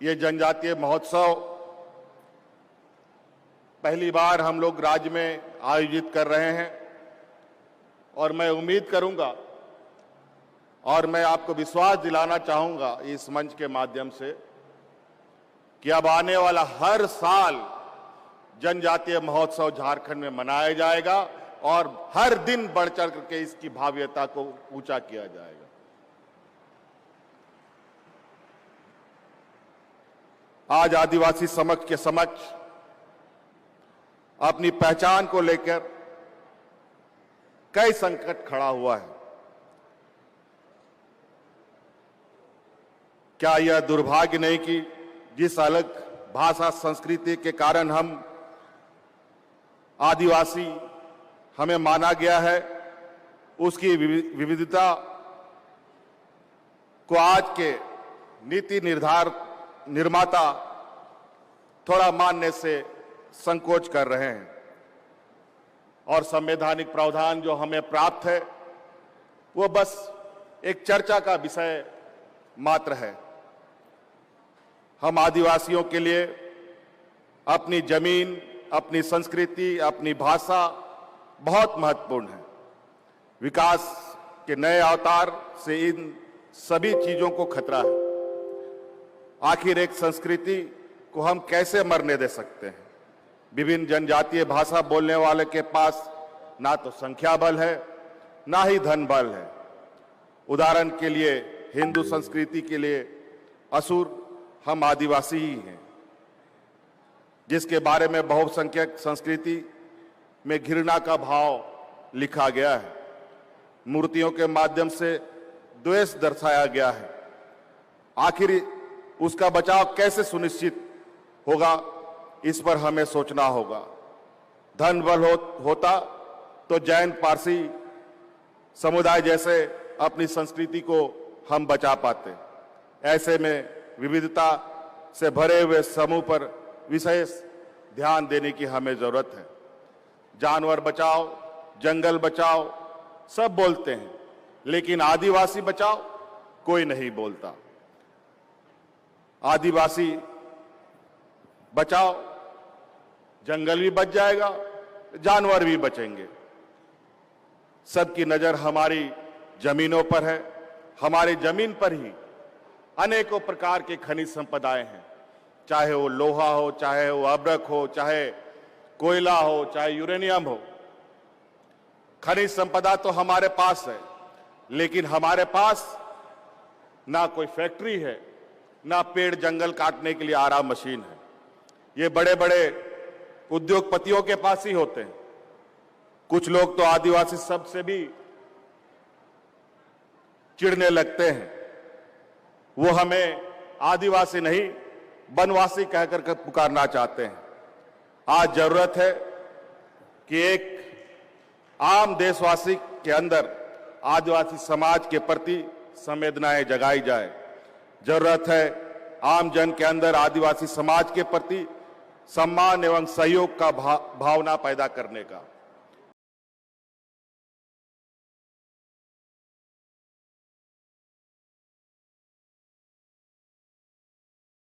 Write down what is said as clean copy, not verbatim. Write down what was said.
ये जनजातीय महोत्सव पहली बार हम लोग राज्य में आयोजित कर रहे हैं और मैं उम्मीद करूंगा और मैं आपको विश्वास दिलाना चाहूंगा इस मंच के माध्यम से कि अब आने वाला हर साल जनजातीय महोत्सव झारखंड में मनाया जाएगा और हर दिन बढ़ चढ़ करके इसकी भव्यता को ऊंचा किया जाएगा। आज आदिवासी समाज के समक्ष अपनी पहचान को लेकर कई संकट खड़ा हुआ है। क्या यह दुर्भाग्य नहीं कि जिस अलग भाषा संस्कृति के कारण हम आदिवासी हमें माना गया है, उसकी विविधता को आज के नीति निर्माता थोड़ा मानने से संकोच कर रहे हैं और संवैधानिक प्रावधान जो हमें प्राप्त है वो बस एक चर्चा का विषय मात्र है। हम आदिवासियों के लिए अपनी जमीन, अपनी संस्कृति, अपनी भाषा बहुत महत्वपूर्ण है। विकास के नए अवतार से इन सभी चीजों को खतरा है। आखिर एक संस्कृति को हम कैसे मरने दे सकते हैं? विभिन्न जनजातीय भाषा बोलने वाले के पास ना तो संख्या बल है, ना ही धन बल है। उदाहरण के लिए हिंदू संस्कृति के लिए असुर हम आदिवासी ही हैं, जिसके बारे में बहुसंख्यक संस्कृति में घृणा का भाव लिखा गया है। मूर्तियों के माध्यम से द्वेष दर्शाया गया है। आखिर उसका बचाव कैसे सुनिश्चित होगा, इस पर हमें सोचना होगा। धन बल होता तो जैन पारसी समुदाय जैसे अपनी संस्कृति को हम बचा पाते। ऐसे में विविधता से भरे हुए समूह पर विशेष ध्यान देने की हमें जरूरत है। जानवर बचाओ, जंगल बचाओ सब बोलते हैं, लेकिन आदिवासी बचाओ कोई नहीं बोलता। आदिवासी बचाओ, जंगल भी बच जाएगा, जानवर भी बचेंगे। सबकी नजर हमारी जमीनों पर है। हमारी जमीन पर ही अनेकों प्रकार के खनिज संपदाएं हैं, चाहे वो लोहा हो, चाहे वो अब्रक हो, चाहे कोयला हो, चाहे यूरेनियम हो। खनिज संपदा तो हमारे पास है, लेकिन हमारे पास ना कोई फैक्ट्री है, ना पेड़ जंगल काटने के लिए आरा मशीन है। ये बड़े बड़े उद्योगपतियों के पास ही होते हैं। कुछ लोग तो आदिवासी शब्द से भी चिढ़ने लगते हैं। वो हमें आदिवासी नहीं वनवासी कहकर के पुकारना चाहते हैं। आज जरूरत है कि एक आम देशवासी के अंदर आदिवासी समाज के प्रति संवेदनाएं जगाई जाए। जरूरत है आम जन के अंदर आदिवासी समाज के प्रति सम्मान एवं सहयोग का भावना पैदा करने का।